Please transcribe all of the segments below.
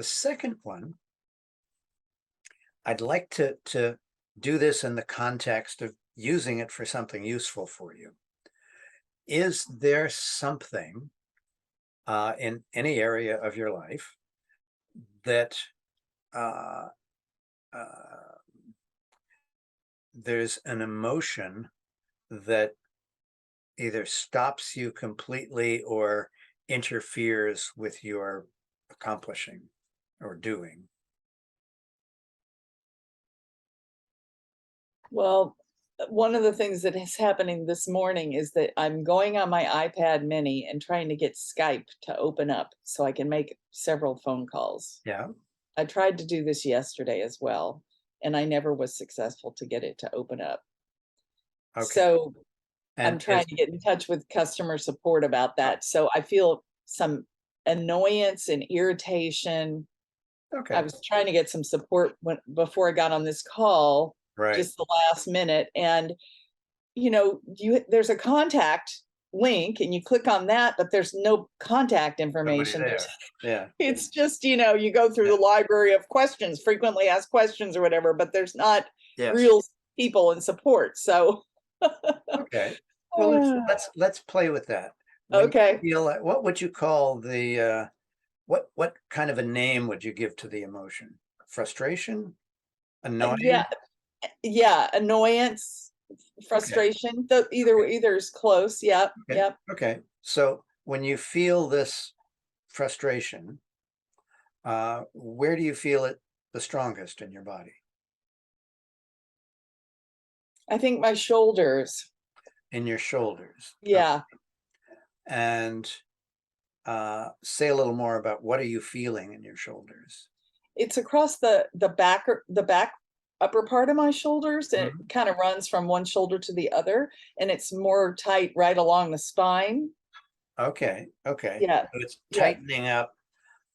The second one, I'd like to do this in the context of using it for something useful for you. Is there something in any area of your life that uh, uh, there's an emotion that either stops you completely or interferes with your accomplishing or doing? Well, one of the things that is happening this morning is that I'm going on my iPad mini and trying to get Skype to open up so I can make several phone calls. Yeah. I tried to do this yesterday as well, and I never was successful to get it to open up. Okay. So I'm And trying to get in touch with customer support about that. So I feel some annoyance and irritation. I okay. was trying to get some support before I got on this call, Right. just the last minute. And there's a contact link and you click on that, but there's no contact Nobody information. there. Yeah. It's just, you go through Yeah. the library of questions, frequently asked questions or whatever, but there's not Yes. real people in support. So Okay. Well, let's play with that. When you okay. feel like, what would you call the what kind of a name would you give to the emotion? Frustration? Yeah, Annoying? yeah, annoyance, Okay. frustration. Either is close. Yep, Okay. yep. Okay. So when you feel this frustration, where do you feel it the strongest in your body? I think my shoulders. In your shoulders. Okay. Yeah. And say a little more about what are you feeling in your shoulders? It's across the back upper part of my shoulders, and it Mhm. kind of runs from one shoulder to the other, and it's more tight right along the spine. Okay. Okay. Yeah. So it's Yeah. tightening up,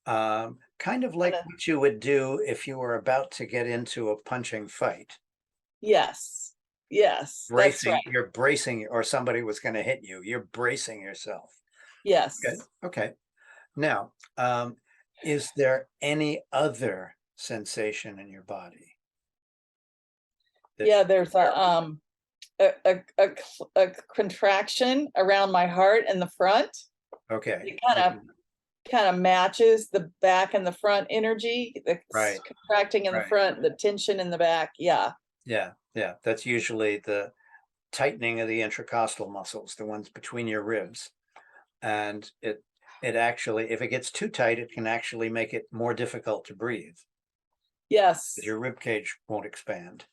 kind of like Kinda, what you would do if you were about to get into a punching fight. yes. Yes, that's Bracing, right. you're bracing, or somebody was going to hit you. You're bracing yourself. Okay. Yes. Okay. Now, is there any other sensation in your body that Yeah, you're there's aware of? a contraction around my heart in the front. Okay. It kind of matches the back and the front energy, the Right. contracting in the Right. front, the tension in the back. Yeah. Yeah. Yeah. That's usually the tightening of the intercostal muscles, the ones between your ribs. And it actually, if it gets too tight, it can actually make it more difficult to breathe because Yes. your rib cage won't expand.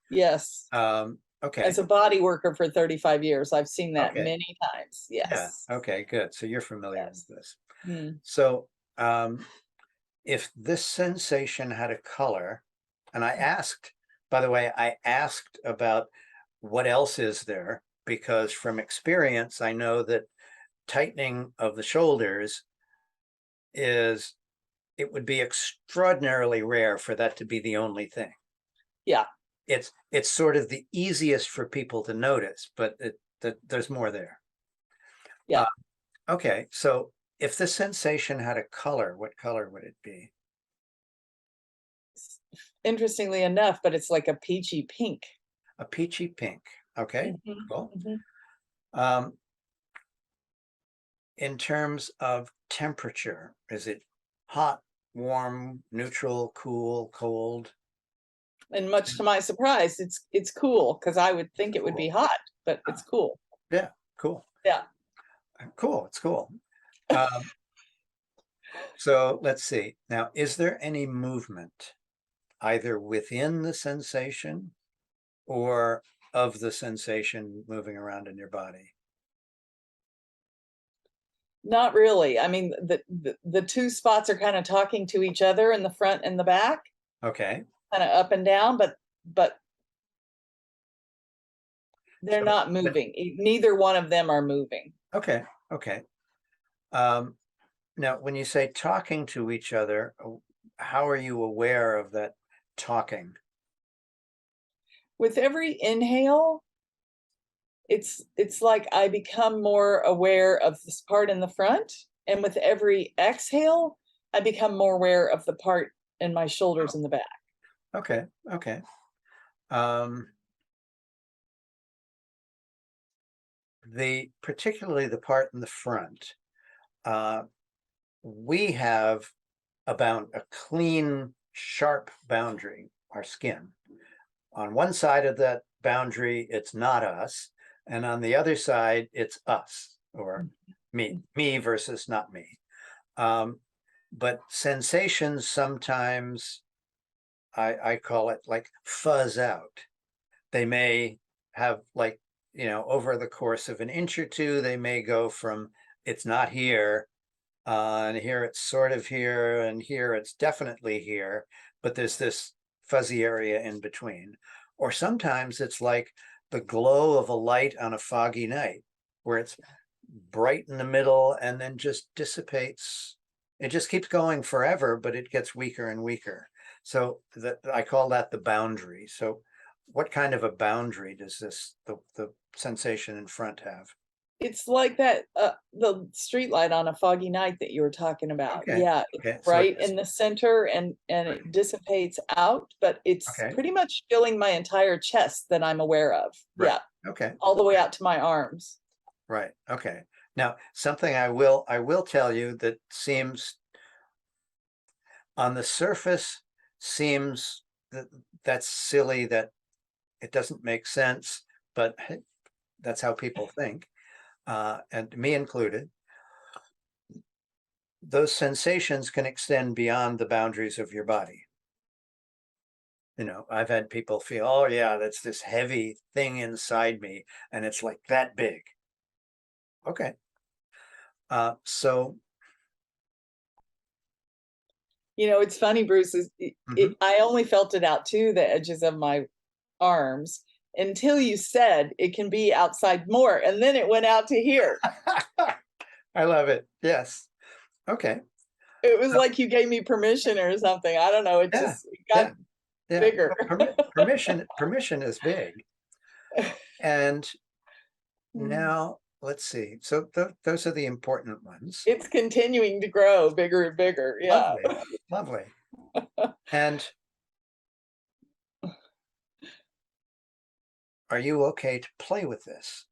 Yes. Okay. As a body worker for 35 years, I've seen that Okay. many times. Yeah. Yes. Okay. Good. So you're familiar with Yes. this. Mm. So if this sensation had a color, and by the way, I asked about what else is there because from experience, I know that tightening of the shoulders is it would be extraordinarily rare for that to be the only thing. Yeah. It's sort of the easiest for people to notice, but there's more there. Yeah. Uh, okay, so if the sensation had a color, what color would it be? Interestingly enough, but it's like a peachy pink. A peachy pink. Okay, Mhm, cool. mhm. Um, in terms of temperature, is it hot, warm, neutral, cool, cold? And much to my surprise, it's cool because I would think it would be Cool. hot, but it's Ah, cool. yeah, cool. Yeah. Cool. It's cool. Um, so let's see. Now, is there any movement either within the sensation or of the sensation moving around in your body? Not really. I mean, the two spots are kind of talking to each other in the front and the back, Okay. kind of up and down, but they're So not when moving. Neither one of them are moving. okay, okay. Um, now when you say talking to each other, how are you aware of that talking? With every inhale, it's like I become more aware of this part in the front, and with every exhale, I become more aware of the part in my shoulders Oh, and the back. okay, okay. Um, particularly the part in the front, uh, we have a clean, sharp boundary, our skin. On one side of that boundary, it's not us, and on the other side, it's us, or me versus not me. Um, but sensations sometimes, I call it like fuzz out. They may have like, over the course of an inch or two, they may go from it's not here, and here it's sort of here, and here it's definitely here, but there's this fuzzy area in between. Or sometimes it's like the glow of a light on a foggy night, where it's bright in the middle and then just dissipates. It just keeps going forever, but it gets weaker and weaker. So that I call that the boundary. So what kind of a boundary does the sensation in front have? It's like that, the street light on a foggy night that you were talking about. Okay. Yeah, it's Okay. So bright it's in the center and it dissipates out, but it's okay. pretty much filling my entire chest that I'm aware of. Right. Yeah, Okay. all the way out to my arms. Right. Okay. Now, something I will tell you that seems on the surface seems that that's silly, that it doesn't make sense, but hey, that's how people think, and me included. Those sensations can extend beyond the boundaries of your body. I've had people feel, oh yeah, that's this heavy thing inside me, and it's like that big. Okay. So, You know, it's funny, Bruce, is mhm. I only felt it out too, the edges of my arms, until you said it can be outside more, and then it went out to here. I love it. Yes. Okay. It was So, like you gave me permission or something. I don't know, yeah, it yeah, got yeah. bigger. Well, permission is big. And now let's see. So those are the important ones. It's continuing to grow bigger and bigger, yeah. Lovely, lovely. And are you okay to play with this?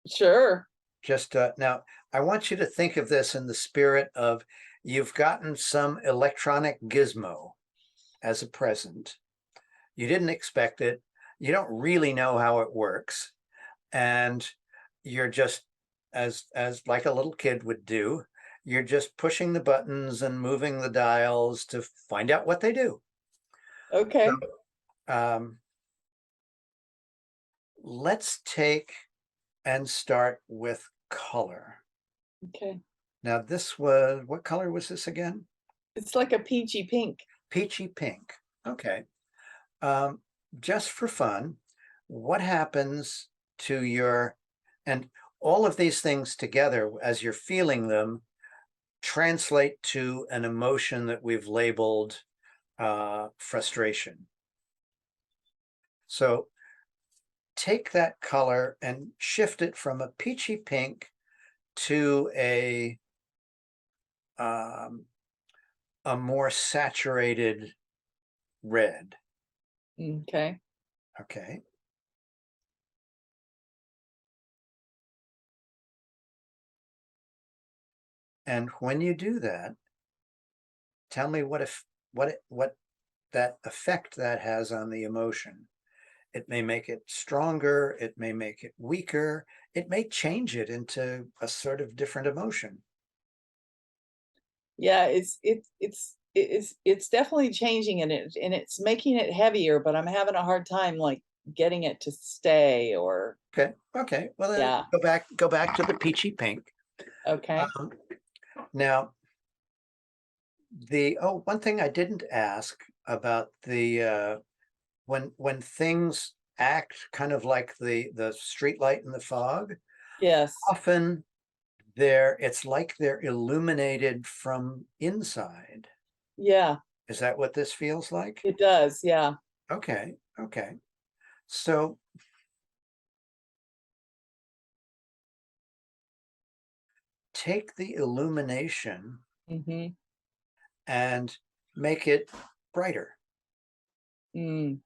Sure. Just now, I want you to think of this in the spirit of you've gotten some electronic gizmo as a present. You didn't expect it. You don't really know how it works, and you're just as like a little kid would do. You're just pushing the buttons and moving the dials to find out what they do. So, Okay, um, let's take and start with color. okay. Now, what color was this again? It's like a peachy pink. Peachy pink. Okay. Um, just for fun, what happens to and all of these things together as you're feeling them translate to an emotion that we've labeled frustration. So take that color and shift it from a peachy pink to um, a more saturated red. Okay. Okay. And when you do that, tell me what that effect that has on the emotion. It may make it stronger, it may make it weaker, it may change it into a sort of different emotion. Yeah, it's definitely changing and it's making it heavier, but I'm having a hard time, like, getting it to stay or Okay, okay. Well, then yeah, go back to the peachy pink. okay. Um, now, one thing I didn't ask about the when things act kind of like the street light in the fog, Yes. often it's like they're illuminated from inside. Yeah, Is that what this feels like? it does, yeah. Okay, okay. So take the illumination Mhm. and make it brighter. Mm.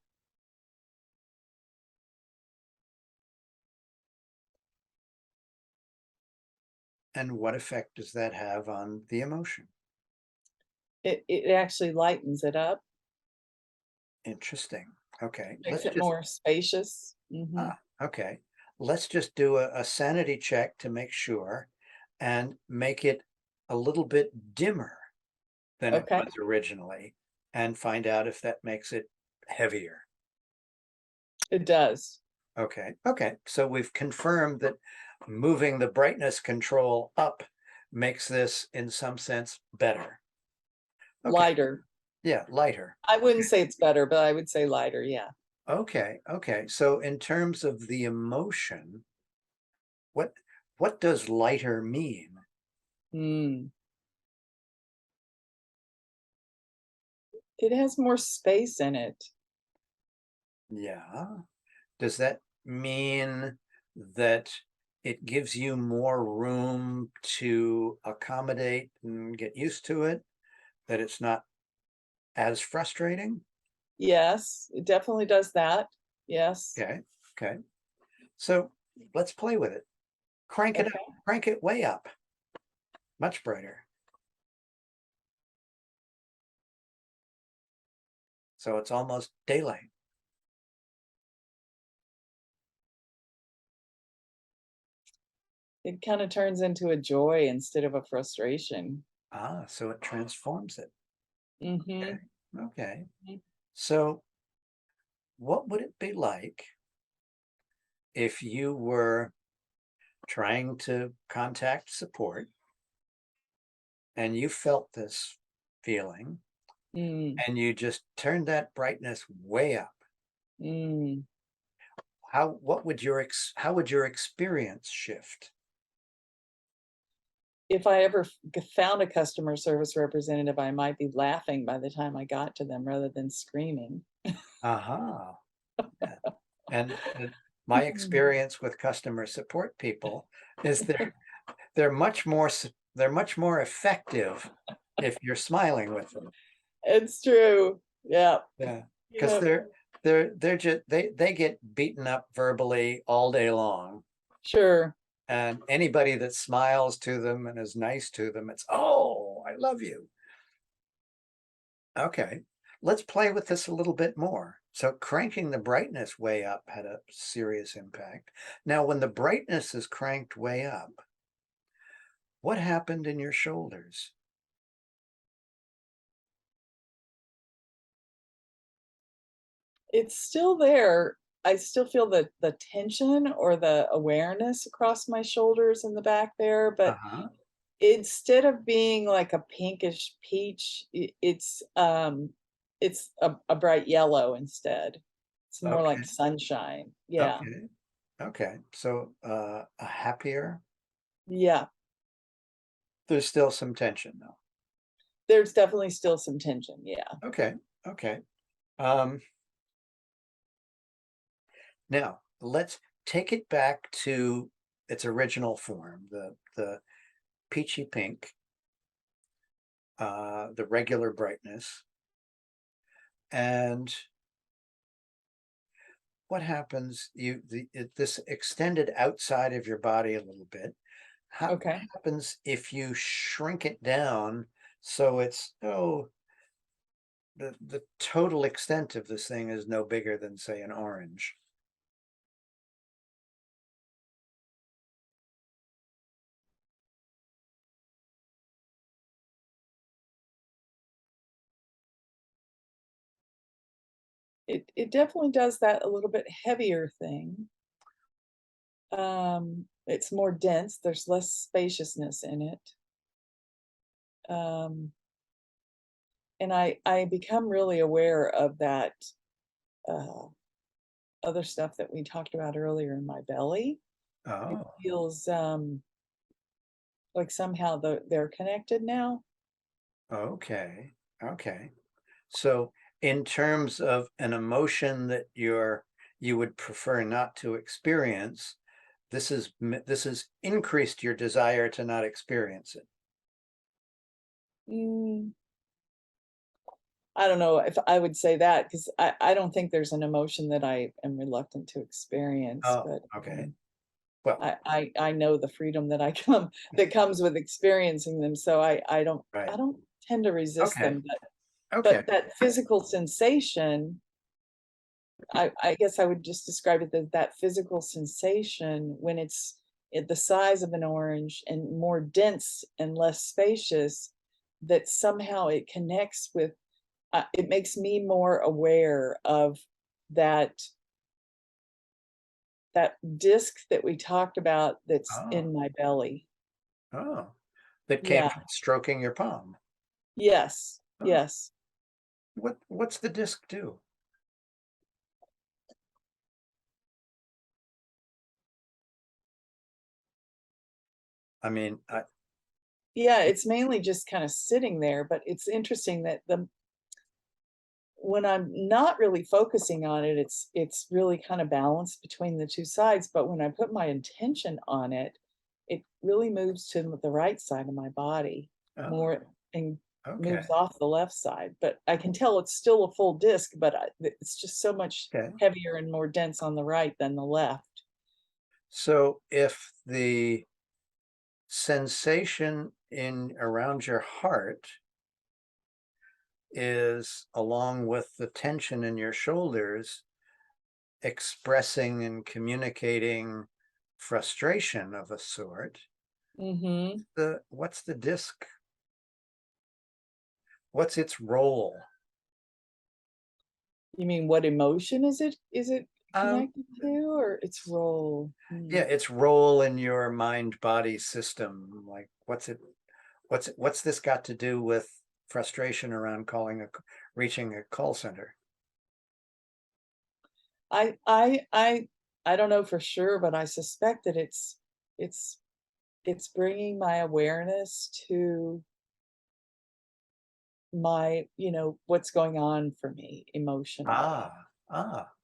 And what effect does that have on the emotion? It actually lightens it up, Interesting. Okay, makes it more spacious. Mhm. okay. Let's just do a sanity check to make sure and make it a little bit dimmer than it Okay. was originally and find out if that makes it heavier. It does. Okay, okay. So we've confirmed that moving the brightness control up makes this in some sense better. Okay, Lighter. yeah, lighter. I wouldn't say it's better, but I would say lighter, yeah. Okay, okay. So in terms of the emotion, what what does lighter mean? Mm. It has more space in it. Yeah. Does that mean that it gives you more room to accommodate and get used to it? That it's not as frustrating? Yes, it definitely does that. Yes. Okay, okay. So let's play with it. Crank it up, Okay. crank it way up, much brighter. So it's almost daylight. It kinda turns into a joy instead of a frustration. Ah, so it transforms it. Okay, Mhm. okay. Mm. So what would it be like if you were trying to contact support and you felt this feeling Mm. and you just turned that brightness way up? Mm. How would your experience shift? If I ever found a customer service representative, I might be laughing by the time I got to them rather than screaming. Aha. Yeah. And my Mm. experience with customer support people is they're much more effective if you're smiling with them. It's true. Yeah. Yeah, because Yep. they're just they get beaten up verbally all day long, Sure. and anybody that smiles to them and is nice to them, it's, "Oh, I love you." Okay, let's play with this a little bit more. So cranking the brightness way up had a serious impact. Now, when the brightness is cranked way up, what happened in your shoulders? It's still there. I still feel the tension or the awareness across my shoulders in the back there, but Uh-huh. instead of being like a pinkish peach, it's a bright yellow instead. It's more like Okay. sunshine. Yeah. Okay. Okay. So, a happier. Yeah. There's still some tension though. There's definitely still some tension, yeah. Okay. Okay. Um, Now let's take it back to its original form, the peachy pink, the regular brightness. And what happens, this extended outside of your body a little bit. What Okay. happens if you shrink it down so it's, oh, the total extent of this thing is no bigger than, say, an orange? It definitely does that a little bit heavier thing. It's more dense, there's less spaciousness in it. Um, and I become really aware of that, uh, other stuff that we talked about earlier in my belly. It Oh, feels, like somehow they're connected now. okay. Okay. So in terms of an emotion that you would prefer not to experience, this has increased your desire to not experience it. Mm. I don't know if I would say that because I don't think there's an emotion that I am reluctant to experience, Oh, but, okay. Well, I know the freedom that I come that comes with experiencing them, so I right. don't tend to resist Okay. them, Okay. but that physical sensation, I guess I would just describe it as that physical sensation when it's at the size of an orange and more dense and less spacious, that somehow it connects with, it makes me more aware of that that disc that we talked about that's Oh, in my belly. oh. That came Yeah. from stroking your palm. Yes. Oh, Yes. what's the disc do? I mean, Yeah, it's mainly just kinda sitting there, but it's interesting that the when I'm not really focusing on it, it's really kinda balanced between the 2 sides, but when I put my intention on it, it really moves to the right side of my body oh, more and okay, moves off the left side, but I can tell it's still a full disc, but it's just so much okay. heavier and more dense on the right than the left. So if the sensation in around your heart is along with the tension in your shoulders, expressing and communicating frustration of a sort, Mhm. the what's the disc? What's its role? You mean what emotion is it Um, connected to or its role? yeah, Hmm. its role in your mind body system. Like, what's this got to do with frustration around reaching a call center? I I I I don't know for sure, but I suspect that it's it's bringing my awareness to my, what's going on for me emotionally.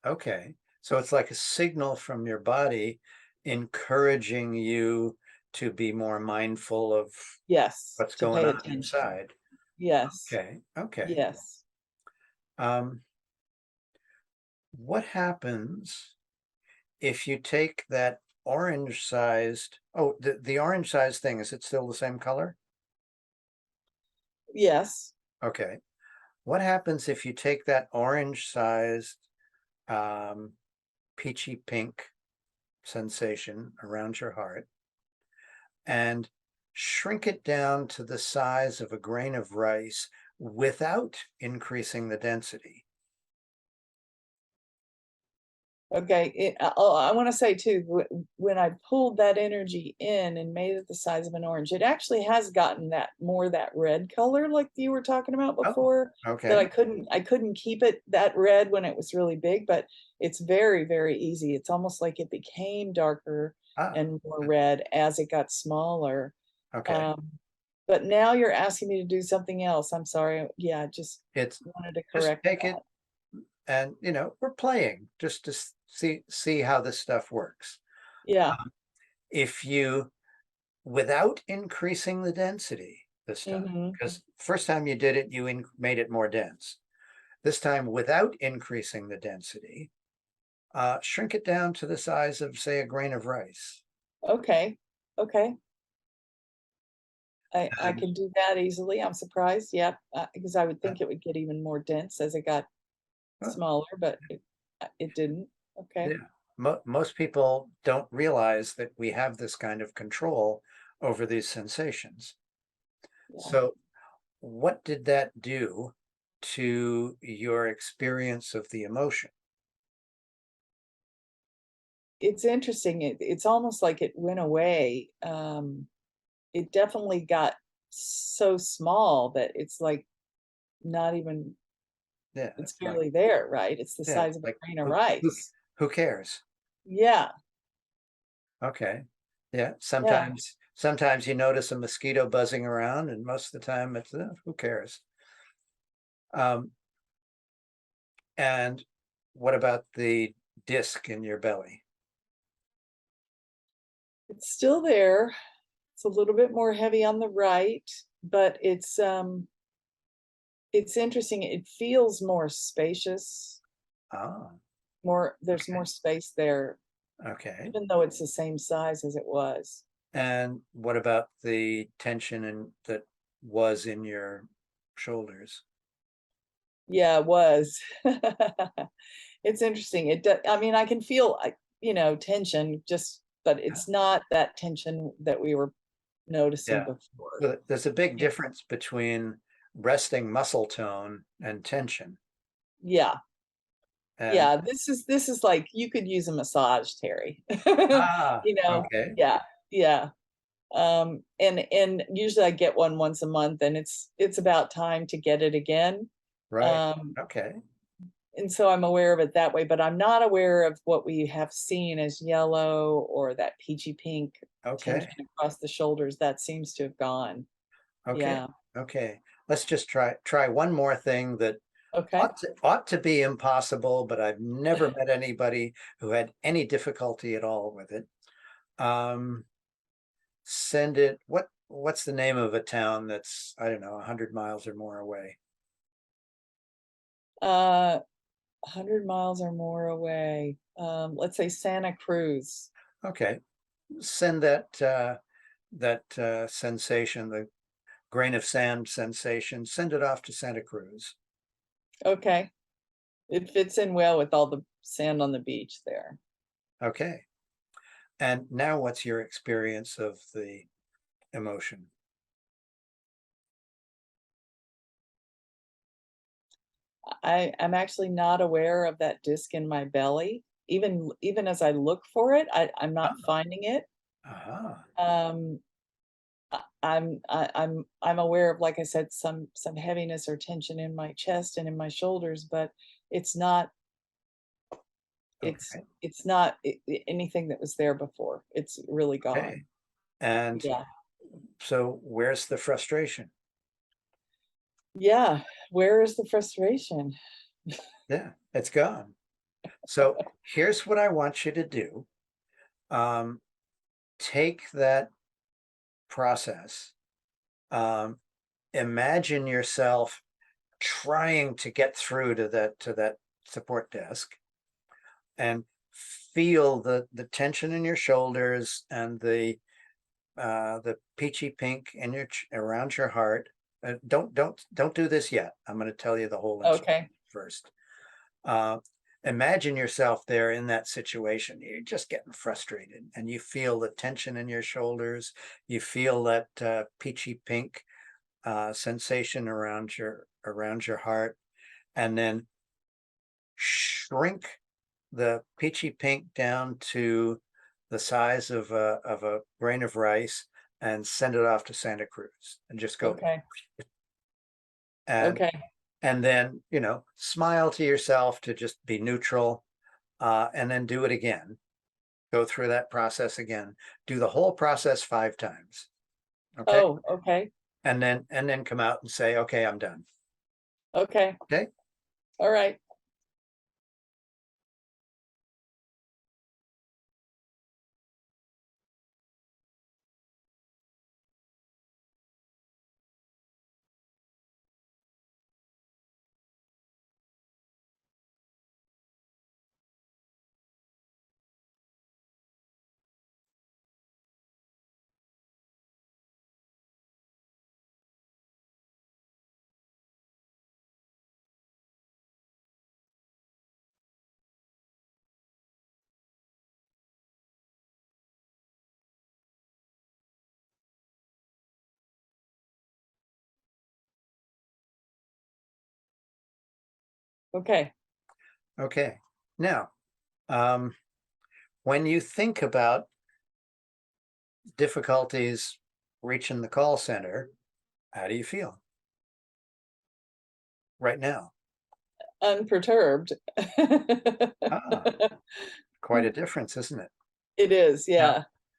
Okay. So it's like a signal from your body encouraging you to be more mindful of Yes, what's to going pay on attention. inside. Yes. Okay. Okay. Yes. Um, what happens if you take that orange sized, oh, the orange sized thing, is it still the same color? Yes. Okay. What happens if you take that orange sized, um, peachy pink sensation around your heart and shrink it down to the size of a grain of rice without increasing the density? Okay, I wanna say too, when I pulled that energy in and made it the size of an orange, it actually has gotten that red color like you were talking about Oh, before, that okay. I couldn't keep it that red when it was really big, but it's very, very easy. It's almost like it became darker Ah, and more red as it got smaller. okay. Um, but now you're asking me to do something else. I'm sorry. Yeah, just It's wanted to just correct take that. it and, we're playing just to see how this stuff works. Yeah. Um, if you without increasing the density this time, Mhm. because first time you did it, you made it more dense. This time, without increasing the density, shrink it down to the size of, say, a grain of rice. Okay. Okay. I And can do that easily, I'm surprised, yep, because I would uh, think it would get even more dense as it got uh, smaller, but it didn't. Okay. yeah, most people don't realize that we have this kind of control over these sensations. Yeah. So, what did that do to your experience of the emotion? It's interesting, it's almost like it went away, it definitely got so small that it's, like, not even Yeah, it's it's like, barely there, right? It's the yeah, size of a like grain of who rice. who cares? Yeah, Okay. Yeah, yeah. sometimes you notice a mosquito buzzing around, and most of the time it's, who cares? Um, and what about the disc in your belly? It's still there. It's a little bit more heavy on the right, but it's interesting. It feels more spacious, Oh, there's okay. more space there, Okay. even though it's the same size as it was. And what about the tension that was in your shoulders? Yeah, it was. It's interesting. I mean, I can feel, tension just, but Yeah. it's not that tension that we were noticing Yeah. before. Well, there's a big Yeah. difference between resting muscle tone and tension. Yeah. And Yeah, this is like you could use a massage, Terry. ah, You know? okay, Yeah, yeah. And usually I get one once a month, and it's about time to get it again. right. Um, Okay, and so I'm aware of it that way, but I'm not aware of what we have seen as yellow or that peachy pink tension okay, across the shoulders. That seems to have gone. okay, Yeah. okay. Let's just try one more thing that Okay. ought to be impossible, but I've never met anybody who had any difficulty at all with it. Um, Send it. What's the name of a town that's, I don't know, 100 miles or more away? 100 miles or more away. Let's say Santa Cruz. Okay, send that sensation, the grain of sand sensation, send it off to Santa Cruz. Okay. It fits in well with all the sand on the beach there. Okay. And now what's your experience of the emotion? I'm actually not aware of that disc in my belly. Even as I look for it, I'm not Ah, finding it. aha, Um, I'm aware of, like I said, some heaviness or tension in my chest and in my shoulders, but it's not okay, it's not anything that was there before. It's really okay. gone. And Yeah. so where's the frustration? Yeah. Where is the frustration? Yeah, it's gone. So here's what I want you to do. Um, Take that process. Um, Imagine yourself trying to get through to that support desk and feel the tension in your shoulders and the peachy pink in around your heart. Don't do this yet. I'm going to tell you the whole Okay. instruction first. Uh, Imagine yourself there in that situation. You're just getting frustrated, and you feel the tension in your shoulders. You feel that peachy pink sensation around your heart, and then shrink the peachy pink down to the size of a grain of rice and send it off to Santa Cruz and just go Okay. and Okay. and then, smile to yourself to just be neutral, and then do it again. Go through that process again. Do the whole process 5 times. Okay? Oh, okay. And then come out and say, okay, I'm done. Okay. Okay? All right. Okay. Okay. Now, um, when you think about difficulties reaching the call center, how do you feel right now? Unperturbed. Ah, quite a difference, isn't it? It is, Now, yeah.